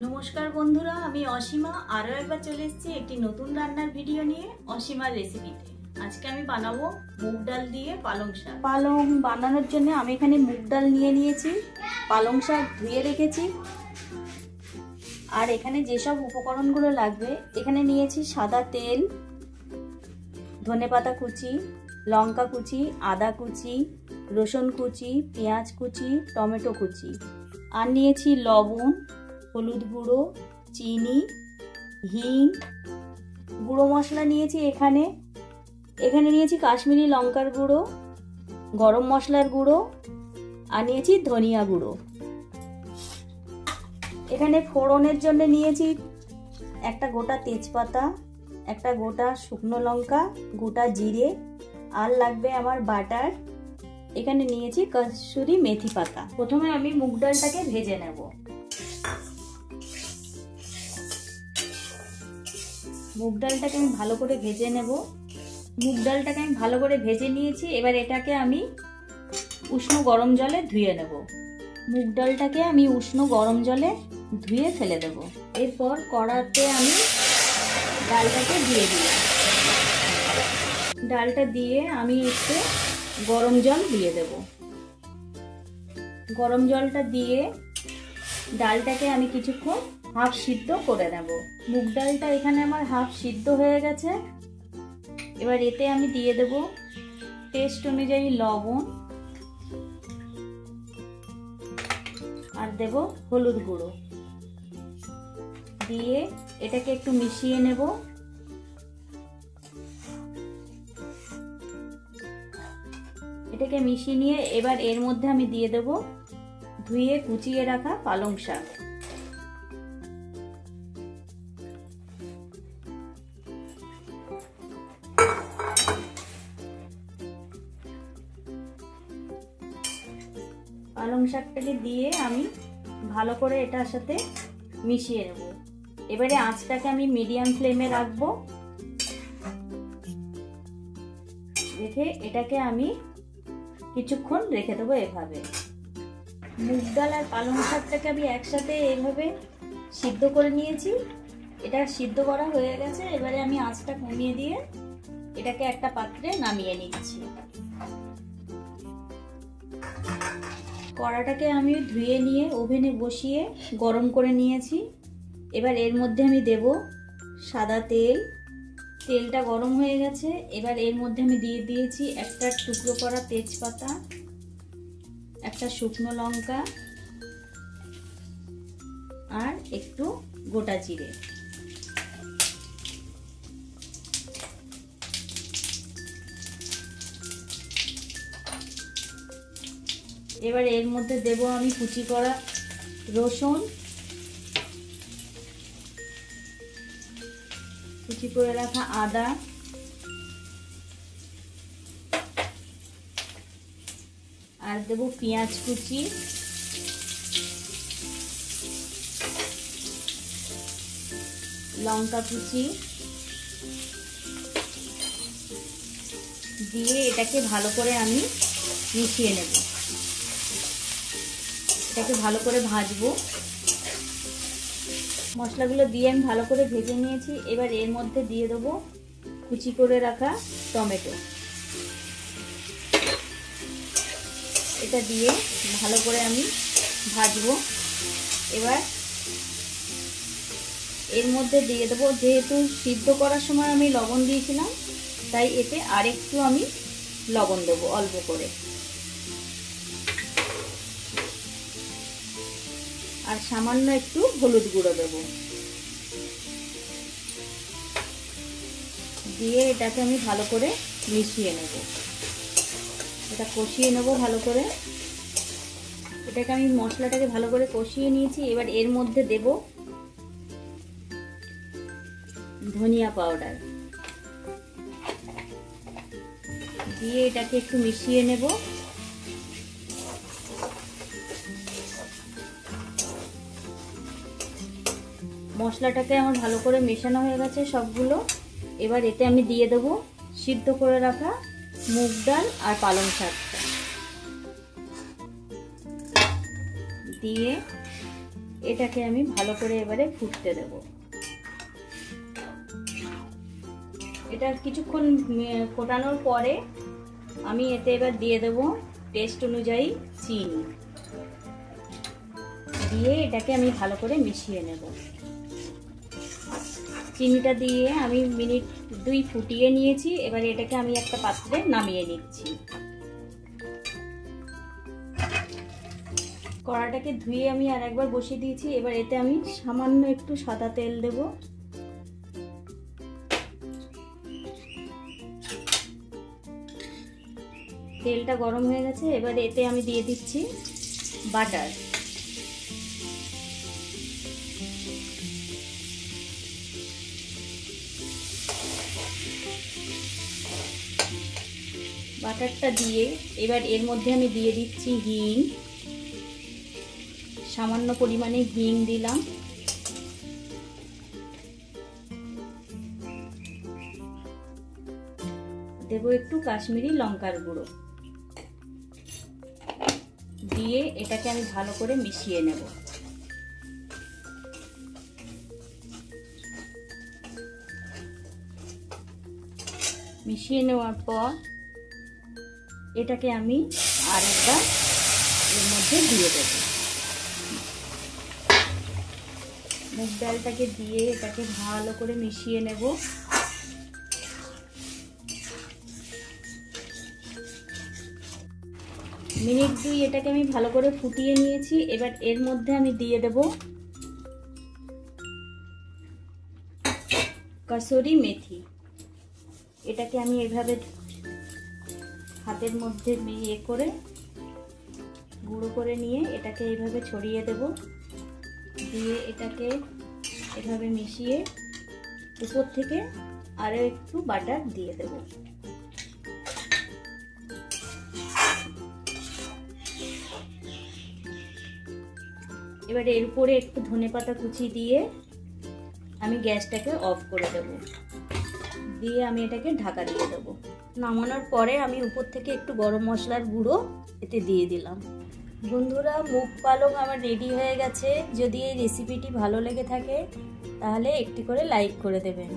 नमस्कार बंधुरा आमी असीमा आरो एकबार चले एसेछि एकटी नतून रान्नार भिडियो निये असीमार रेसिपिते। आज के आमी बानाबो मुग डाल दिए पालंग शाक। पालंग बानानोर जन्य आमी एखाने मुग डाल निये नियेछि, पालंग शाक धुए रेखेछि और एखाने जे सब उपकरणगुलो लागबे एखाने नियेछि सादा तेल, धनेपाता कुचि, लंका कुचि, आदा कुचि, रसुन कुचि, पेंयाज कुचि, टमेटो कुचि और नियेछि लवण, हलुद गुड़ो, चीनी, हिंग, गुड़ो मशला नियेछि एखाने नियेछि काश्मीरी लंकार गुड़ो, गरम मशलार गुड़ो और नियेछि धनिया गुड़ो। एखाने फोड़नेर जन्य नियेछि एकटा गोटा तेजपाता, एकटा गोटा शुकनो लंका, गोटा जिरे और लागबे आमार बाटार। एखाने नियेछि कसूरी मेथी पाता। प्रथमे आमी मुग डालटाके भेजे नेब। मुग डालटाके आमी भालो करे भेजे नेब। मुग डालटाके आमी भालो करे भेजे नियेछि। एबार एटाके आमी उष्ण गरम जले धुए नेब। मुग डालटाके आमी उष्ण गरम जले धुए फेले देब। एरपर कड़ाते आमी डालटाके दिए दिलाम। डालटा दिए आमी एकटु गरम जल दिए देब। गरम जलटा दिए डालटाके आमी किछुक्षण हाफ सिद्ध करे नेब। मुग डालटा एखाने आमार हाफ सिद्ध हये गेछे। एबार एते आमी दिए देब टेस्ट अनुयायी लवण और देब हलुद गुड़ो दिए एटाके एकटु मिशिए नेब। एटाके मिशिए निये एबार एर मध्य आमी दिए देब धुए कुचिए राखा पालंग शाक। पालंग शाकटाके दिए आमी भालो करे एटार साथे मिशिए नेब। एबारे आँचटाके आमी मिडियाम फ्लेमे राखबो। रेखे एटाके आमी किछुक्षण रेखे देबो एभाবে। मुग डाल और पालंग शाकटाके आमी एकसाथे एभाবে सिद्ध करे नियेछि। এটা সিদ্ধ করা হয়ে গেছে। এবারে আমি আঁচটা কমিয়ে দিয়ে এটাকে একটা পাত্রে নামিয়ে নিচ্ছি। কড়াটাকে আমি ধুয়ে নিয়ে ওভেনে বসিয়ে গরম করে নিয়েছি। এবার এর মধ্যে আমি দেব সাদা তেল। তেলটা গরম হয়ে গেছে। এবার এর মধ্যে আমি দিয়ে দিয়েছি একটা টুকরো করা তেজপাতা, একটা শুকনো লঙ্কা আর একটু গোটা জিরে। এবার এর মধ্যে দেব আমি কুচি করা রসুন, কুচি করে রাখা আদা আর দেব পেঁয়াজ কুচি, লঙ্কা কুচি দিয়ে এটাকে ভালো করে আমি মিশিয়ে নেব। এটাকে ভালো করে ভাজবো। মশলাগুলো দিয়ে আমি ভালো করে ভেজে নিয়েছি। এবার এর মধ্যে দিয়ে দেবো কুচি করে রাখা টমেটো। এটা দিয়ে ভালো করে আমি ভাজবো। এবার এর মধ্যে দিয়ে দেবো, যেহেতু সিদ্ধ করার সময় আমি লবণ দিয়েছিলাম তাই এতে আরেকটু আমি লবণ দেবো অল্প করে। আর সামান্য একটু হলুদ গুঁড়ো দেব। দিয়ে এটাকে আমি ভালো করে মিশিয়ে নেব। এটা কষিয়ে নেব ভালো করে। এটাকে আমি মশলাটাকে ভালো করে কষিয়ে নিয়েছি। এবার এর মধ্যে দেব ধনিয়া পাউডার দিয়ে এটাকে একটু মিশিয়ে নেব। মশলাটাকে আমার ভালো করে মেশানো হয়ে গেছে সবগুলো। এবার এতে আমি দিয়ে দেব সিদ্ধ করে রাখা মুগ ডাল আর পালং শাকটা দিয়ে এটাকে আমি ভালো করে এবারে ফুটতে দেব। এটা কিছুক্ষণ ফোটানোর পরে আমি এতে এবার দিয়ে দেব টেস্ট অনুযায়ী চিনি, দিয়ে এটাকে আমি ভালো করে মিশিয়ে নেব। চিনিটা দিয়ে আমি মিনিট 2 ফুটিয়ে নিয়েছি। এবার এটাকে আমি একটা পাত্রে নামিয়ে নিচ্ছি। কড়াটাকে ধুয়ে আমি আর একবার বসিয়ে দিয়েছি। এবার এতে আমি সামান্য একটু সাদা তেল দেব। তেলটা গরম হয়ে গেছে। এবার এতে আমি দিয়ে দিচ্ছি বাটার। বাটারটা দিয়ে এবার এর মধ্যে আমি দিয়ে দিচ্ছি হিং, সামান্য পরিমাণে হিং দিলাম। দেব একটু কাশ্মীরি লঙ্কার গুঁড়ো, দিয়ে এটাকে আমি ভালো করে মিশিয়ে নেব। মিশিয়ে নেওয়ার পর এটাকে আমি আরেকবার এর মধ্যে দিয়ে দেব। মুগ ডালটাকে দিয়ে এটাকে ভালো করে মিশিয়ে নেব। মিনিট 2 এটাকে আমি ভালো করে ফুটিয়ে নিয়েছি। এবার এর মধ্যে আমি দিয়ে দেব কসুরি মেথি। এটাকে আমি এভাবে হাতের মধ্যে করে গুঁড়ো করে নিয়ে এটাকে এইভাবে ছড়িয়ে দেব। দিয়ে এটাকে এভাবে মিশিয়ে উপর থেকে আরো একটু বাটার দিয়ে দেব। এবার এর উপরে একটু ধনেপাতা কুচি দিয়ে আমি গ্যাসটাকে অফ করে দেব। দিয়ে আমি এটাকে ঢাকা দিয়ে দেব। নামানোর পরে আমি উপর থেকে একটু গরম মশলার গুঁড়ো এতে দিয়ে দিলাম। বন্ধুরা, মুগ পালং আমার রেডি হয়ে গেছে। যদি এই রেসিপিটি ভালো লেগে থাকে তাহলে একটি করে লাইক করে দেবেন।